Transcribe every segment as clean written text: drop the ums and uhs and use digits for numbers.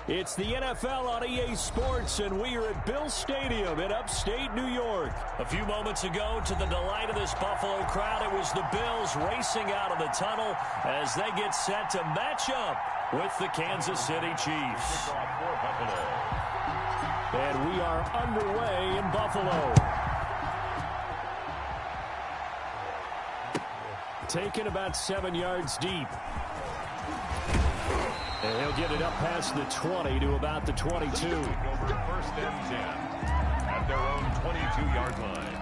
It's the NFL on EA Sports, and we are at Bill Stadium in upstate New York. A few moments ago, to the delight of this Buffalo crowd, it was the Bills racing out of the tunnel as they get set to match up with the Kansas City Chiefs. And we are underway in Buffalo. Taken about 7 yards deep. And he'll get it up past the 20 to about the 22. First and 10 at their own 22-yard line.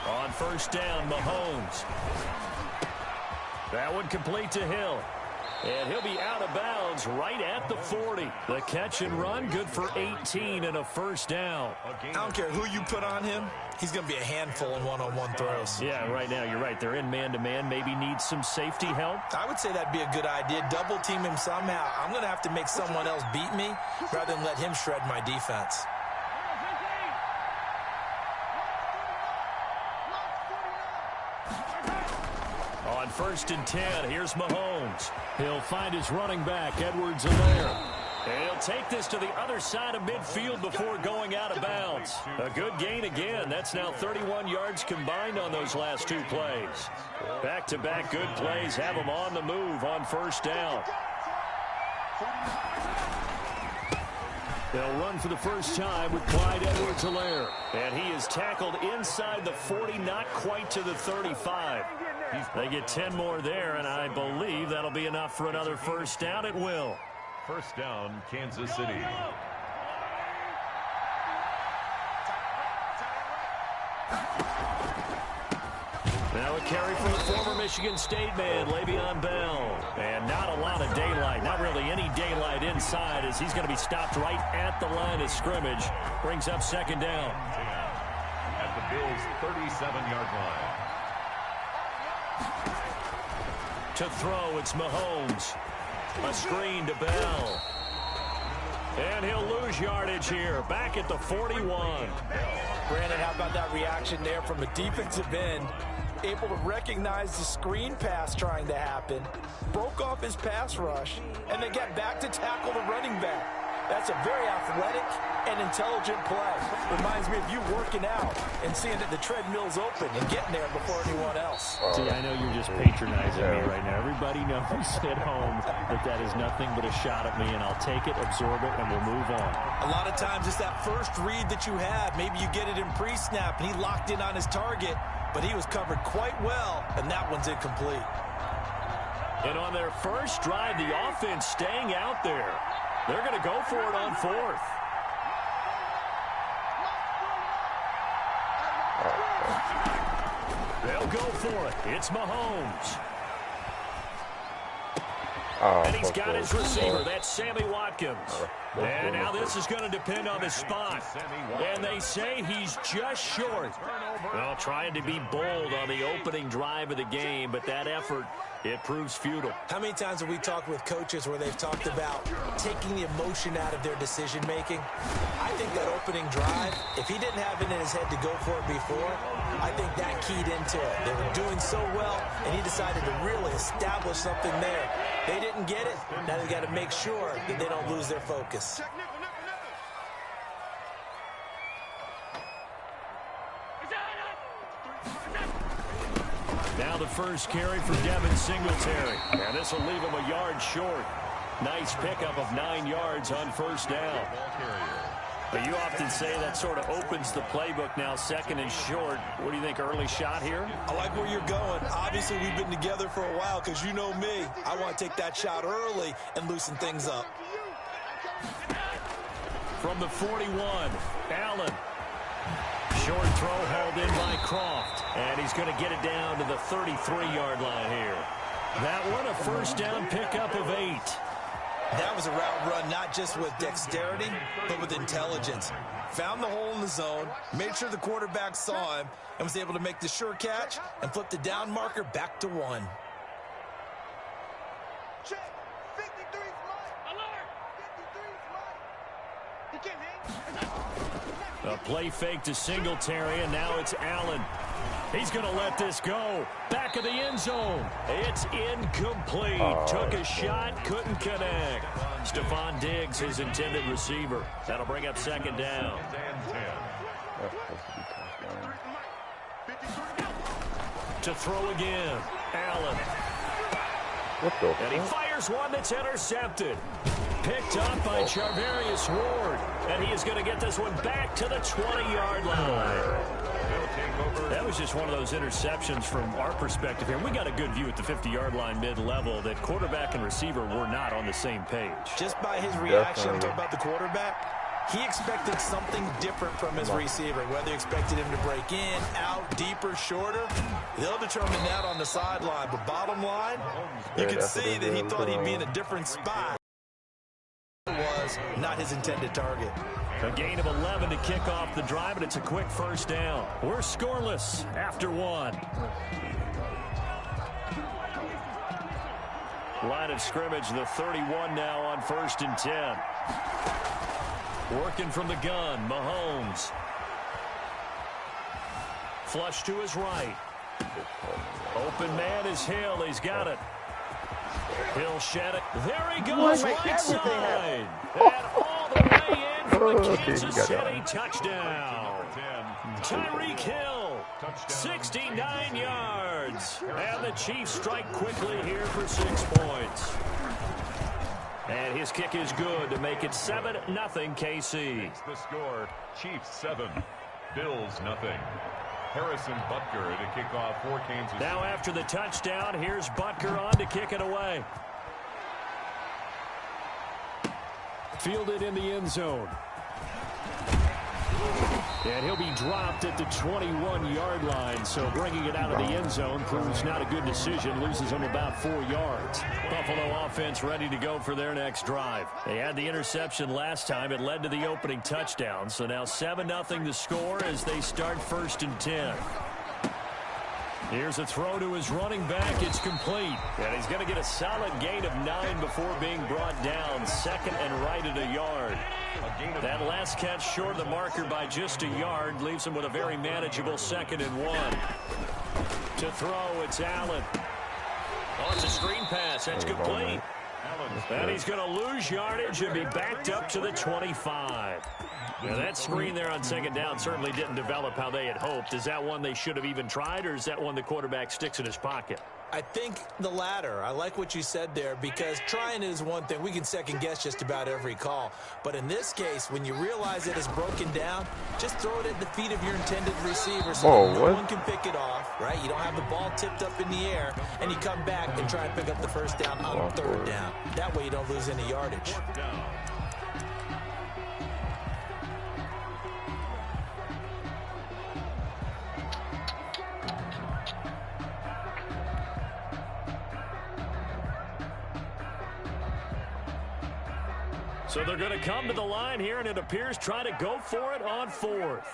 On first down, Mahomes. That one complete to Hill. And he'll be out of bounds right at the 40. The catch and run, good for 18 and a first down. I don't care who you put on him. He's going to be a handful in one-on-one throws. Yeah, right now, you're right. They're in man-to-man. Maybe needs some safety help. I would say that'd be a good idea. Double team him somehow. I'm going to have to make someone else beat me rather than let him shred my defense. On first and 10, here's Mahomes. He'll find his running back, Edwards-Helaire. And he'll take this to the other side of midfield before going out of bounds. A good gain again. That's now 31 yards combined on those last two plays. Back-to-back good plays have him on the move on first down. They'll run for the first time with Clyde Edwards-Helaire. And he is tackled inside the 40, not quite to the 35. They get 10 more there, and I believe that'll be enough for another first down. It will. First down, Kansas City. Now a carry from the former Michigan State man, Le'Veon Bell. And not a lot of daylight, not really any daylight inside, as he's going to be stopped right at the line of scrimmage. Brings up second down. At the Bills' 37-yard line. To throw, it's Mahomes. A screen to Bell. And he'll lose yardage here. Back at the 41. Brandon, how about that reaction there from a defensive end? Able to recognize the screen pass trying to happen. Broke off his pass rush. And then got back to tackle the running back. That's a very athletic and intelligent play. Reminds me of you working out and seeing that the treadmill's open and getting there before anyone else. See, I know you're just patronizing me right now. Everybody knows at home that that is nothing but a shot at me, and I'll take it, absorb it, and we'll move on. A lot of times it's that first read that you have. Maybe you get it in pre-snap, and he locked in on his target, but he was covered quite well, and that one's incomplete. And on their first drive, the offense staying out there. They're going to go for it on fourth. They'll go for it. It's Mahomes. And he's got his receiver. That's Sammy Watkins. And now this is going to depend on the spot. And they say he's just short. Well, trying to be bold on the opening drive of the game, but that effort, it proves futile. How many times have we talked with coaches where they've talked about taking the emotion out of their decision-making? I think that opening drive, if he didn't have it in his head to go for it before, I think that keyed into it. They were doing so well, and he decided to really establish something there. They didn't get it. Now they got to make sure that they don't lose their focus. Now the first carry for Devin Singletary. And this will leave him a yard short. Nice pickup of 9 yards on first down. But you often say that sort of opens the playbook now, second and short. What do you think, early shot here? I like where you're going. Obviously, we've been together for a while because you know me. I want to take that shot early and loosen things up. From the 41, Allen. Short throw hauled in by Croft. And he's going to get it down to the 33-yard line here. That one, a first down pickup of 8. That was a route run not just with dexterity, but with intelligence. Found the hole in the zone, made sure the quarterback saw him, and was able to make the sure catch and flip the down marker back to 1. A play fake to Singletary, and now it's Allen. He's going to let this go. Back of the end zone. It's incomplete. Took a shot, couldn't connect. Stephon Diggs, his intended receiver. That'll bring up second down. To throw again. Allen. And he fires one that's intercepted. Picked up by Charvarius Ward. And he is going to get this one back to the 20-yard line. That was just one of those interceptions from our perspective here. We got a good view at the 50-yard line mid-level that quarterback and receiver were not on the same page. Just by his reaction about the quarterback, he expected something different from his receiver. Whether he expected him to break in, out, deeper, shorter, they'll determine that on the sideline. But bottom line, you can see that he thought he'd be in a different spot. It was not his intended target. A gain of 11 to kick off the drive, and it's a quick first down. We're scoreless after one. Line of scrimmage, the 31 now on 1st and 10. Working from the gun, Mahomes. Flush to his right. Open man is Hill. He's got it. Hill shed it. There he goes, right side. And all the way in for a Kansas City touchdown. Tyreek Hill, 69 yards. And the Chiefs strike quickly here for 6 points. And his kick is good to make it 7-0 KC. The score, Chiefs 7, Bills nothing. Harrison Butker to kick off for Kansas City. Now after the touchdown, here's Butker on to kick it away. Fielded in the end zone. And he'll be dropped at the 21-yard line, so bringing it out of the end zone proves not a good decision, loses him about 4 yards. Buffalo offense ready to go for their next drive. They had the interception last time. It led to the opening touchdown, so now 7-0 the score as they start 1st and 10. Here's a throw to his running back. It's complete. And he's going to get a solid gain of 9 before being brought down. Second and right at a yard. That last catch short of the marker by just a yard leaves him with a very manageable 2nd and 1. To throw, it's Allen. Oh, it's a screen pass. That's complete. And he's going to lose yardage and be backed up to the 25. Now, that screen there on 2nd down certainly didn't develop how they had hoped. Is that one they should have even tried, or is that one the quarterback sticks in his pocket? I think the latter. I like what you said there, because trying is one thing. We can second-guess just about every call. But in this case, when you realize it is broken down, just throw it at the feet of your intended receiver so that no one can pick it off, right? You don't have the ball tipped up in the air, and you come back and try and pick up the first down on 3rd down. That way you don't lose any yardage. So they're going to come to the line here, and it appears try to go for it on 4th.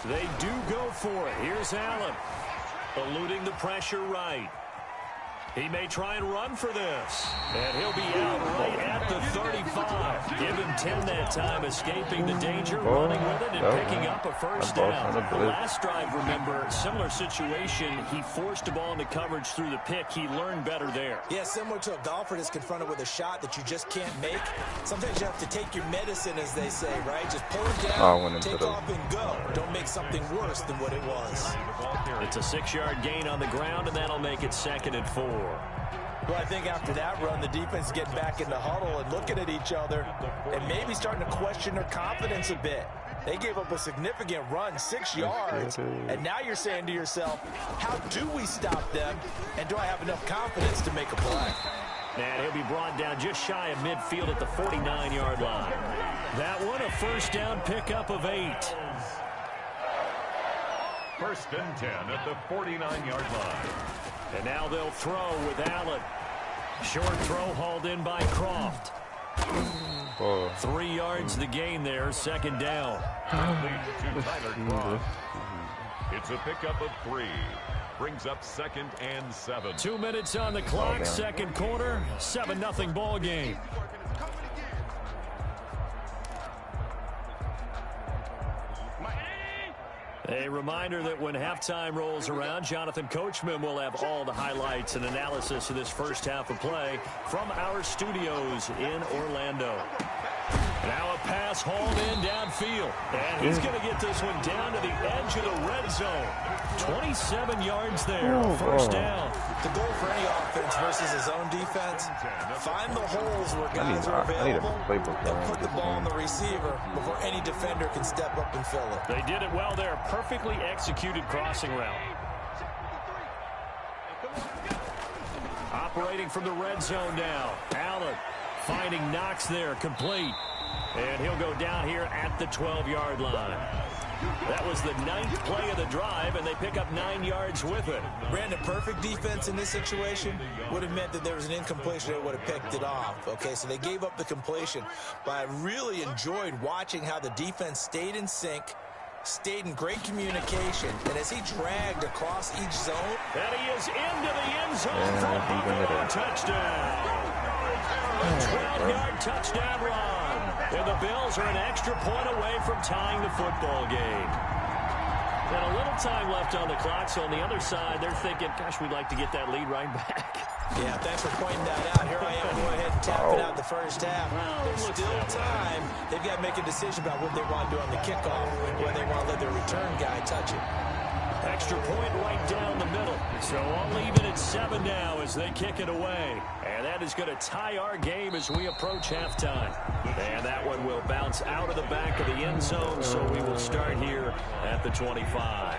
They do go for it. Here's Allen, eluding the pressure right. He may try and run for this. And he'll be out right at the 35. Give him 10 that time, escaping the danger, running with it, and picking up a first down. Last drive, remember, similar situation. He forced the ball into coverage through the pick. He learned better there. Yeah, similar to a golfer that's confronted with a shot that you just can't make. Sometimes you have to take your medicine, as they say, right? Just pull it down, take off, and go. Don't make something worse than what it was. It's a 6-yard gain on the ground, and that'll make it 2nd and 4. Well, I think after that run, the defense getting back in the huddle and looking at each other and maybe starting to question their confidence a bit. They gave up a significant run, 6 yards, and now you're saying to yourself, how do we stop them, and do I have enough confidence to make a play? And he'll be brought down just shy of midfield at the 49-yard line. That one, a first down pickup of 8. 1st and 10 at the 49-yard line. And now they'll throw with Allen. Short throw hauled in by Croft. 3 yards the gain there, 2nd down. It's a pickup of 3. Brings up 2nd and 7. 2 minutes on the clock, 2nd quarter, 7-0 ball game. A reminder that when halftime rolls around, Jonathan Coachman will have all the highlights and analysis of this first half of play from our studios in Orlando. Now a pass hauled in downfield. And he's going to get this one down to the edge of the red zone. 27 yards there. First down. The goal for any offense versus his own defense, find the holes where guys are available and put the ball on the receiver before any defender can step up and fill it. They did it well there. Perfectly executed crossing route. Operating from the red zone now. Allen finding Knox there, complete. And he'll go down here at the 12-yard line. That was the 9th play of the drive, and they pick up 9 yards with it. Brandon, perfect defense in this situation would have meant that there was an incompletion that would have picked it off. Okay, so they gave up the completion. But I really enjoyed watching how the defense stayed in sync, stayed in great communication, and as he dragged across each zone. And he is into the end zone for a Buffalo touchdown. A 12-yard touchdown run. And the Bills are an extra point away from tying the football game. And a little time left on the clock, so on the other side, they're thinking, gosh, we'd like to get that lead right back. Yeah, thanks for pointing that out. Here I am, go ahead and tap it out the first half. There's still time. They've got to make a decision about what they want to do on the kickoff, whether they want to let their return guy touch it. Extra point right down the middle. So I'll leave it at 7 now as they kick it away. And that is going to tie our game as we approach halftime. And that one will bounce out of the back of the end zone, so we will start here at the 25.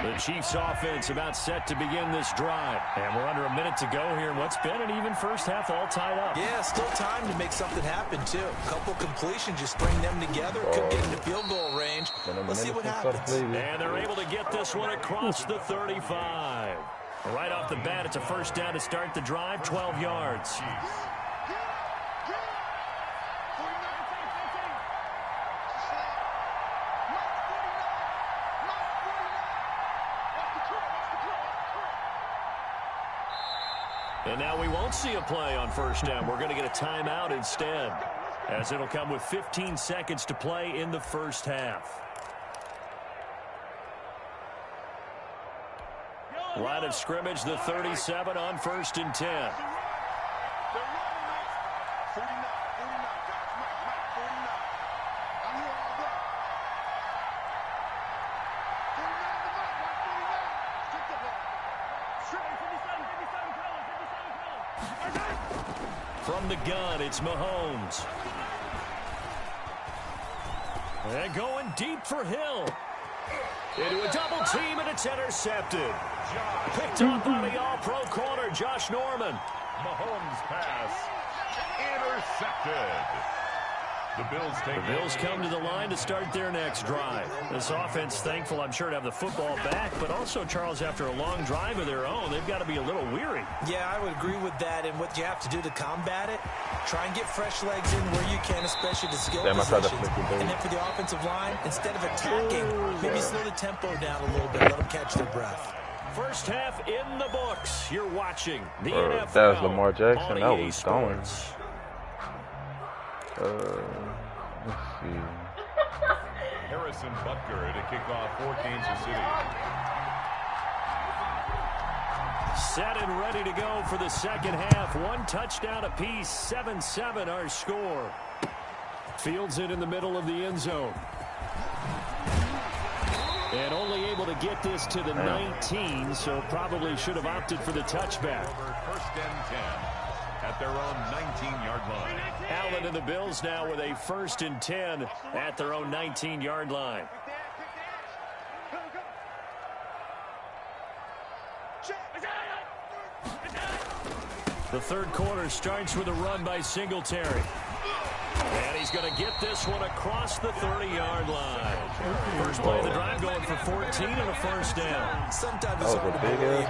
The Chiefs offense about set to begin this drive. And we're under a minute to go here in what's been an even first half, all tied up. Yeah, still time to make something happen, too. A couple completions, just string them together. Could get into field goal range. Let's see what happens. And they're able to get this one across the 35. Right off the bat, it's a first down to start the drive, 12 yards. And now we won't see a play on first down. We're going to get a timeout instead, as it'll come with 15 seconds to play in the first half. Line of scrimmage, the 37 on 1st and 10. From the gun, it's Mahomes. And going deep for Hill. Into a double team, and it's intercepted. Picked up by the all-pro corner, Josh Norman. Mahomes pass intercepted. The Bills come to the line to start their next drive. This offense, thankful, I'm sure, to have the football back, but also, Charles, after a long drive of their own, they've got to be a little weary. Yeah, I would agree with that, and what you have to do to combat it, try and get fresh legs in where you can, especially the skill positions. And then for the offensive line, instead of attacking, maybe slow the tempo down a little bit, let them catch their breath. First half in the books. You're watching the NFL. That was Lamar Jackson. That was going. Let's see. Harrison Butker to kick off for Kansas City. Set and ready to go for the second half. One touchdown apiece. 7-7 our score. Fields it in the middle of the end zone. And only able to get this to the 19, so probably should have opted for the touchback. First and 10 at their own 19-yard line. Allen and the Bills now with a 1st and 10 at their own 19-yard line. The third quarter starts with a run by Singletary. And he's going to get this one across the 30-yard line. First play of the drive going for 14 and a first down. Sometimes it's hard to believe,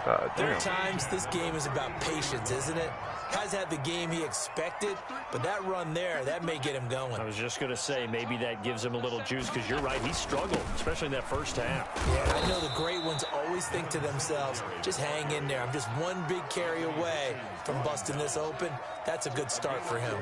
but there are times this game is about patience, isn't it? Has had the game he expected, but that run there, that may get him going. I was just going to say, maybe that gives him a little juice, because you're right, he struggled, especially in that first half. Yeah, I know the great ones always think to themselves, just hang in there. I'm just one big carry away from busting this open. That's a good start for him.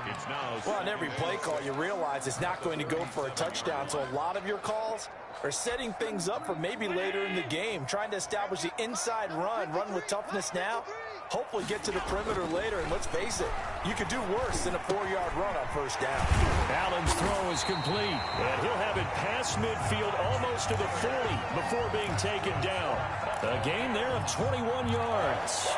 It's Well, on every play call, you realize it's not going to go for a touchdown, so a lot of your calls are setting things up for maybe later in the game, trying to establish the inside run with toughness now, hopefully get to the perimeter later, and let's face it, you could do worse than a 4-yard run on first down. Allen's throw is complete, and he'll have it past midfield almost to the 40 before being taken down. A gain there of 21 yards.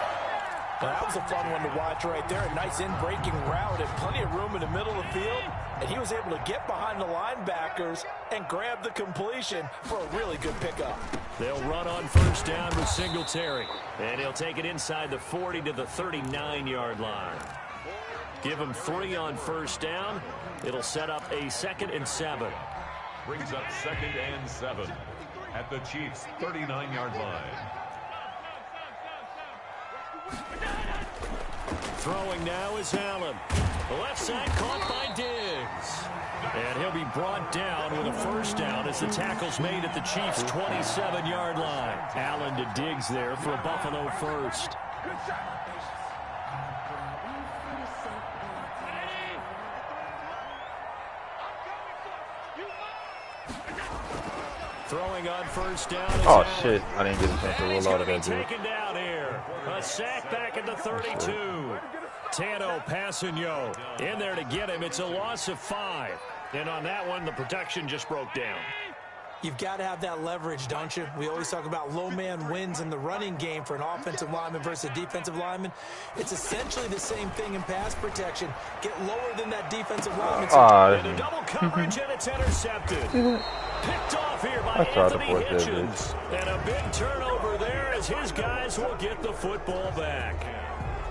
Well, that was a fun one to watch right there. A nice in-breaking route and plenty of room in the middle of the field. And he was able to get behind the linebackers and grab the completion for a really good pickup. They'll run on first down with Singletary. And he'll take it inside the 40 to the 39-yard line. Give him 3 on first down. It'll set up a 2nd and 7. Brings up 2nd and 7 at the Chiefs' 39-yard line. Throwing now is Allen. The left side caught by Diggs. And he'll be brought down with a first down as the tackle's made at the Chiefs' 27-yard line. Allen to Diggs there for a Buffalo first. Throwing on first down. Oh, shit. I didn't get a chance to roll out of that dude. Taken down here. A sack back at the 32. Tano Passanio in there to get him. It's a loss of 5. And on that one, the protection just broke down. You've got to have that leverage, don't you? We always talk about low man wins in the running game for an offensive lineman versus a defensive lineman. It's essentially the same thing in pass protection. Get lower than that defensive lineman. And a double coverage, and it's intercepted. Picked off here by Anthony Hitchens. And a big turnover there as his guys will get the football back.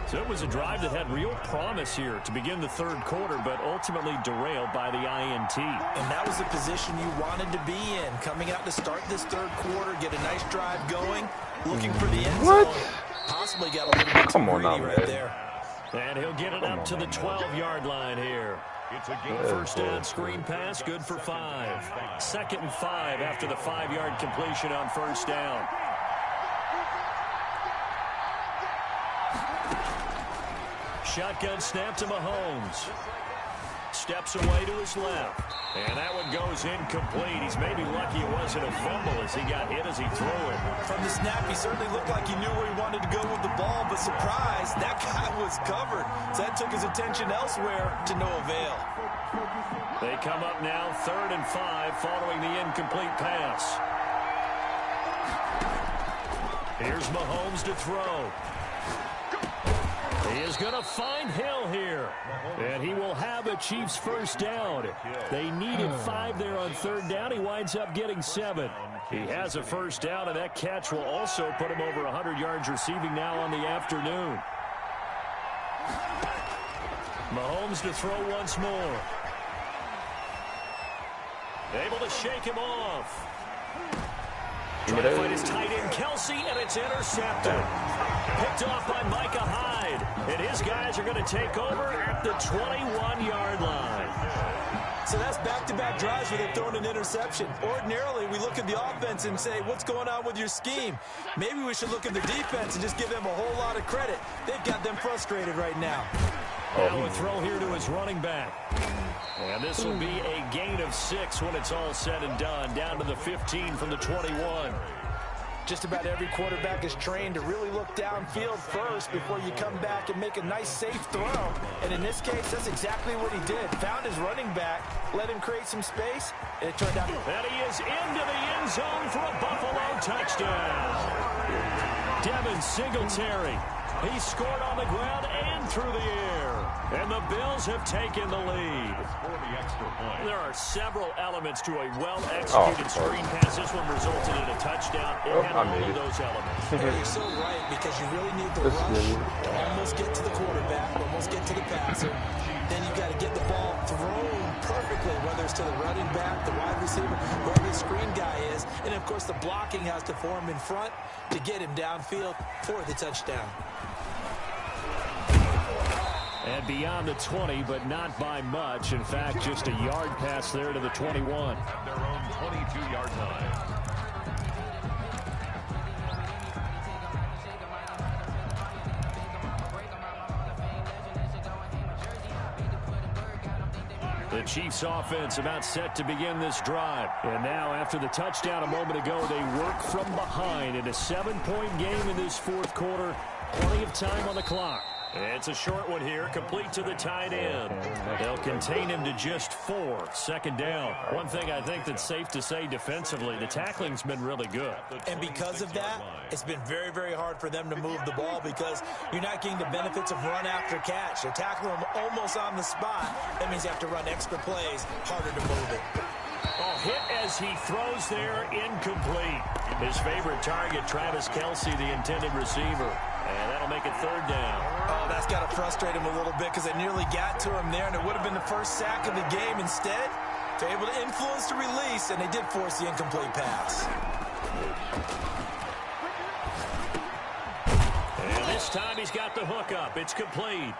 So it was a drive that had real promise here to begin the third quarter, but ultimately derailed by the INT. And that was the position you wanted to be in. Coming out to start this third quarter, get a nice drive going, looking for the end zone. Possibly got a little bit too greedy right there. And he'll get it up to the 12-yard line here. It's a first down screen pass, good for 5. 2nd and 5 after the 5-yard completion on first down. Shotgun snap to Mahomes. Steps away to his left. And that one goes incomplete. He's maybe lucky it wasn't a fumble as he got hit as he threw it. From the snap, he certainly looked like he knew where he wanted to go with the ball, but surprise, that guy was covered. So that took his attention elsewhere to no avail. They come up now 3rd and 5 following the incomplete pass. Here's Mahomes to throw. He is going to find Hill here. And he will have a Chiefs first down. They needed 5 there on 3rd down. He winds up getting 7. He has a first down, and that catch will also put him over 100 yards receiving now on the afternoon. Mahomes to throw once more. Able to shake him off. Trying to fight his tight end, Kelsey, and it's intercepted. Picked off by Micah Hyde. And his guys are going to take over at the 21-yard line. So that's back-to-back drives where they've thrown an interception. Ordinarily, we look at the offense and say, what's going on with your scheme? Maybe we should look at the defense and just give them a whole lot of credit. They've got them frustrated right now. Now a throw here to his running back. And this will be a gain of 6 when it's all said and done. Down to the 15 from the 21. Just about every quarterback is trained to really look downfield first before you come back and make a nice, safe throw. And in this case, that's exactly what he did. Found his running back, let him create some space, and it turned out. And he is into the end zone for a Buffalo touchdown. Devin Singletary. He scored on the ground and through the air. And the Bills have taken the lead. There are several elements to a well-executed screen pass. This one resulted in a touchdown. It had all of those elements. You're so right, because you really need the rush to almost get to the quarterback, almost get to the passer. Then you got to get the ball thrown perfectly, whether it's to the running back, the wide receiver, whoever the screen guy is. And, of course, the blocking has to form in front to get him downfield for the touchdown. And beyond the 20, but not by much. In fact, just a yard pass there to the 21. At their own 22-yard line. The Chiefs offense about set to begin this drive. And now after the touchdown a moment ago, they work from behind in a 7-point game in this fourth quarter. Plenty of time on the clock. It's a short one here, complete to the tight end. They'll contain him to just 4. Second down. One thing I think that's safe to say defensively, the tackling's been really good. And because of that, it's been very, very hard for them to move the ball because you're not getting the benefits of run after catch. They're tackling him almost on the spot. That means you have to run extra plays, harder to move it. Oh, hit as he throws there, incomplete. His favorite target, Travis Kelce, the intended receiver. And that'll make it third down. Oh, that's got to frustrate him a little bit because they nearly got to him there, and it would have been the first sack of the game. Instead, they're able to influence the release, and they did force the incomplete pass. And this time he's got the hook up. It's complete.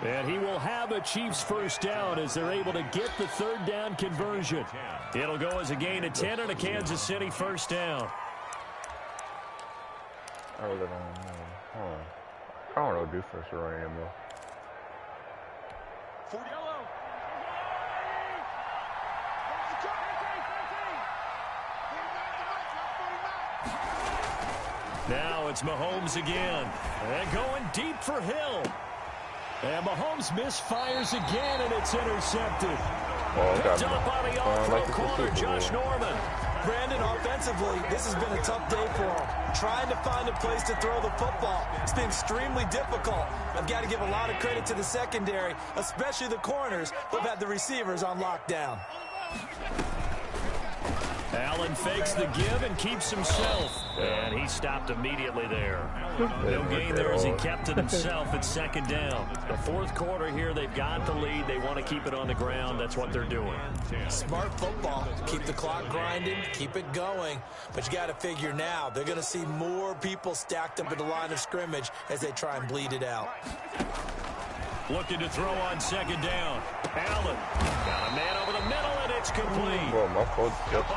And he will have a Chiefs first down as they're able to get the third down conversion. It'll go as a gain of 10 and a Kansas City first down. I don't know defense around him though. Now it's Mahomes again. And going deep for Hill. And Mahomes misfires again, and it's intercepted. Picked up by the all-pro corner, Josh Norman. Brandon, offensively, this has been a tough day for him. Trying to find a place to throw the football. It's been extremely difficult. I've got to give a lot of credit to the secondary, especially the corners who've had the receivers on lockdown. Allen fakes the give and keeps himself. And he stopped immediately there. No gain there as he kept it himself at second down. The fourth quarter here, they've got the lead. They want to keep it on the ground. That's what they're doing. Smart football. Keep the clock grinding. Keep it going. But you got to figure now, they're going to see more people stacked up at the line of scrimmage as they try and bleed it out. Looking to throw on second down. Allen got a man over the middle, and it's complete.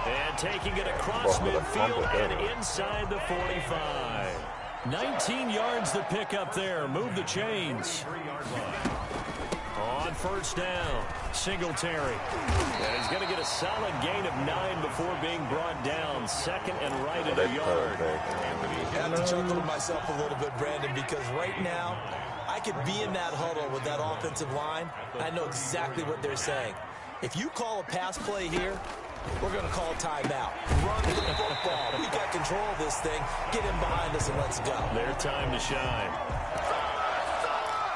And taking it across midfield and inside the 45. 19 yards to pick up there. Move the chains. On first down, Singletary. And he's going to get a solid gain of 9 before being brought down. Second and right at a yard. I have to chuckle to myself a little bit, Brandon, because right now, I could be in that huddle with that offensive line. I know exactly what they're saying. If you call a pass play here, we're going to call a timeout. Run the football. We got control of this thing. Get in behind us and let's go. Their time to shine.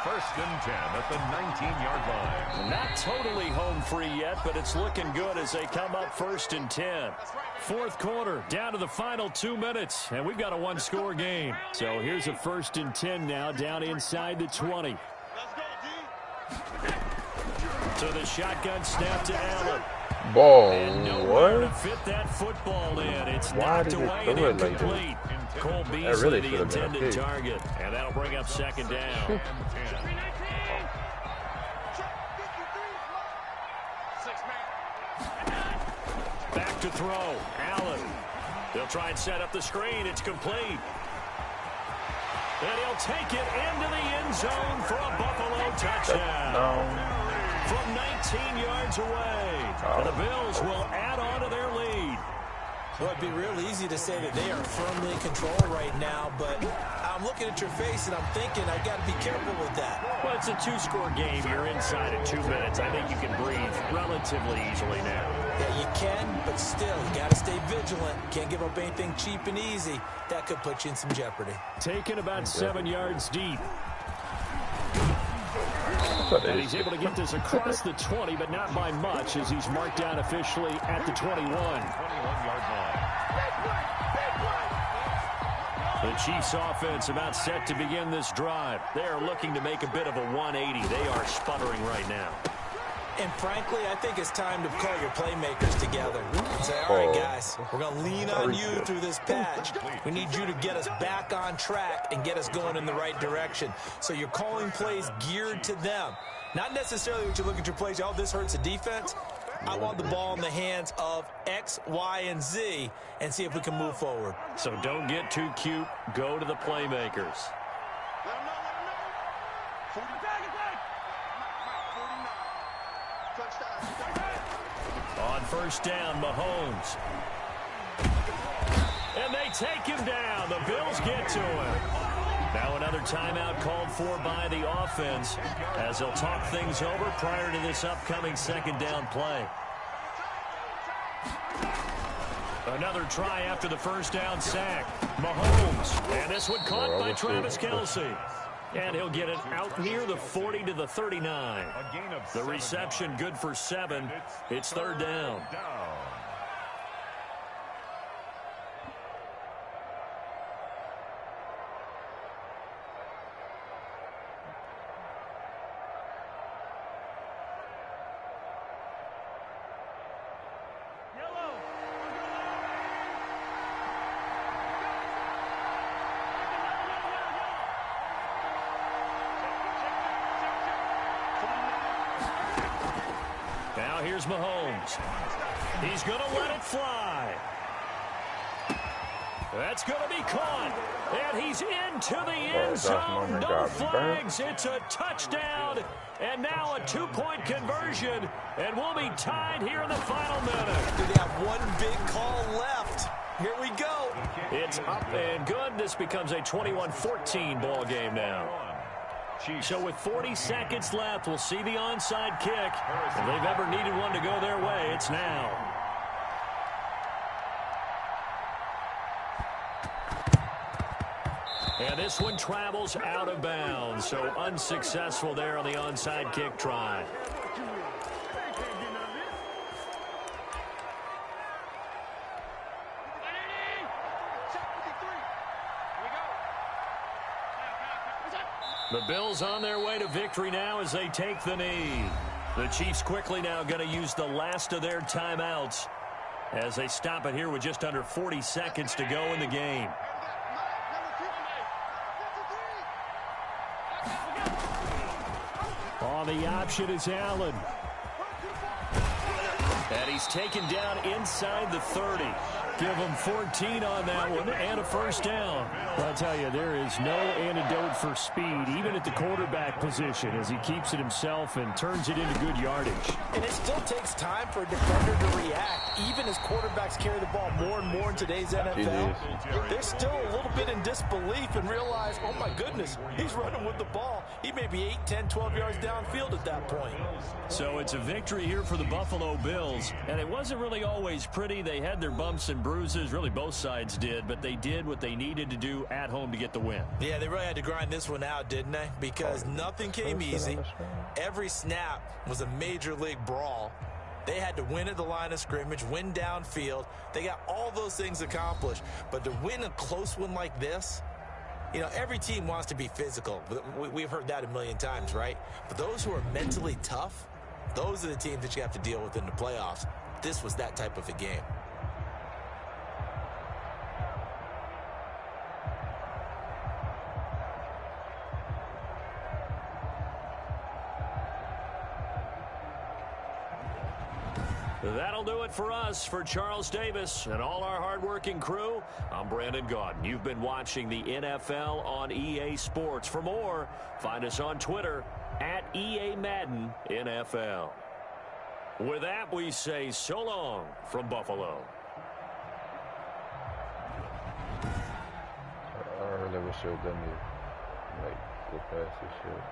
First and 10 at the 19-yard line. Not totally home free yet, but it's looking good as they come up first and 10. Fourth quarter, down to the final 2 minutes, and we've got a one-score game. So here's a first and 10 now, down inside the 20. To the shotgun snap to Allen. Ball, and nowhere to fit that football in. It's knocked away and incomplete. Cole Beasley, the intended target, and that'll bring up second down. Back to throw, Allen. They'll try and set up the screen. It's complete. And he'll take it into the end zone for a Buffalo touchdown. From 19 yards away. And the Bills will add on to their lead. Well, it'd be real easy to say that they are firmly in control right now, but I'm looking at your face and I'm thinking I've got to be careful with that. Well, it's a two-score game. You're inside in 2 minutes. I think you can breathe relatively easily now. Yeah, you can, but still, you got to stay vigilant. Can't give up anything cheap and easy. That could put you in some jeopardy. Taken about 7 yards deep. And he's able to get this across the 20, but not by much, as he's marked down officially at the 21. 21-yard line. The Chiefs offense about set to begin this drive. They are looking to make a bit of a 180. They are sputtering right now. And frankly, I think it's time to call your playmakers together and say, all right, guys, we're going to lean on you through this patch. We need you to get us back on track and get us going in the right direction. So you're calling plays geared to them. Not necessarily what you look at your plays, oh, this hurts the defense. I want the ball in the hands of X, Y, and Z and see if we can move forward. So don't get too cute. Go to the playmakers. On first down, Mahomes. And they take him down. The Bills get to him. Now another timeout called for by the offense as they'll talk things over prior to this upcoming second down play. Another try after the first down sack. Mahomes. And this one caught by Travis Kelce. And he'll get it out near the 40 to the 39. The reception good for 7. It's third down. Now here's Mahomes. He's going to let it fly. That's going to be caught. And he's into the end zone. No flags. It's a touchdown. And now a two-point conversion. And we'll be tied here in the final minute. They have one big call left. Here we go. It's up and good. This becomes a 21-14 ball game now. So with 40 seconds left, we'll see the onside kick. If they've ever needed one to go their way, it's now. And this one travels out of bounds, so unsuccessful there on the onside kick try. The Bills on their way to victory now as they take the knee. The Chiefs quickly now going to use the last of their timeouts as they stop it here with just under 40 seconds to go in the game. On the option is Allen. And he's taken down inside the 30. Give him 14 on that one and a first down. Well, I'll tell you, there is no antidote for speed, even at the quarterback position, as he keeps it himself and turns it into good yardage. And it still takes time for a defender to react, even as quarterbacks carry the ball more and more in today's NFL. They're still a little bit in disbelief and realize, oh, my goodness, he's running with the ball. He may be 8, 10, 12 yards downfield at that point. So it's a victory here for the Buffalo Bills. And it wasn't really always pretty. They had their bumps and bruises. Really, both sides did. But they did what they needed to do at home to get the win. Yeah, they really had to grind this one out, didn't they? Because nothing came easy. Every snap was a major league brawl. They had to win at the line of scrimmage, win downfield. They got all those things accomplished. But to win a close one like this, you know, every team wants to be physical. We've heard that a million times, right? But those who are mentally tough, those are the teams that you have to deal with in the playoffs. This was that type of a game. That'll do it for us. For Charles Davis and all our hardworking crew, I'm Brandon Gaudin. You've been watching the NFL on EA Sports. For more, find us on Twitter at EA Madden NFL. With that, we say so long from Buffalo. I really wish I had done the, like, go past this shit.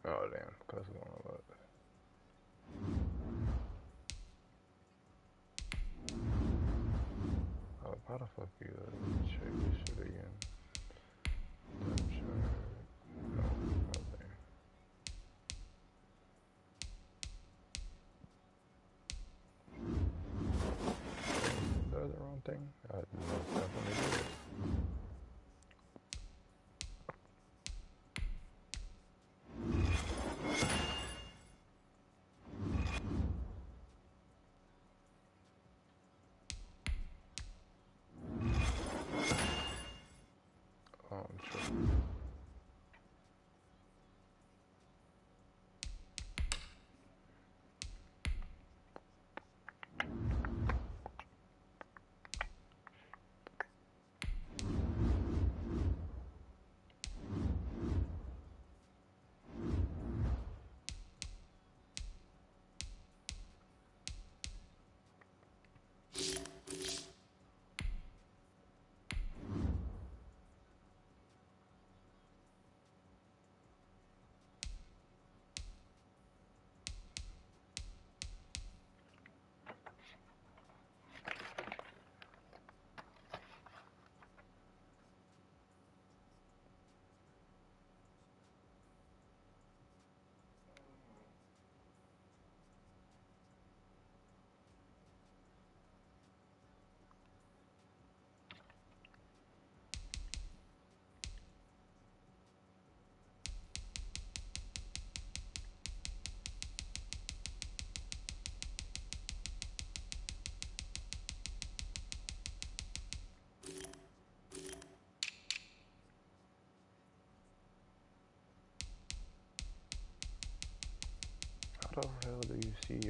Oh, damn, because one of us. Oh, how the fuck you check this shit again? I'm sure. No, nothing. Is that the wrong thing? I most definitely did. hell do you see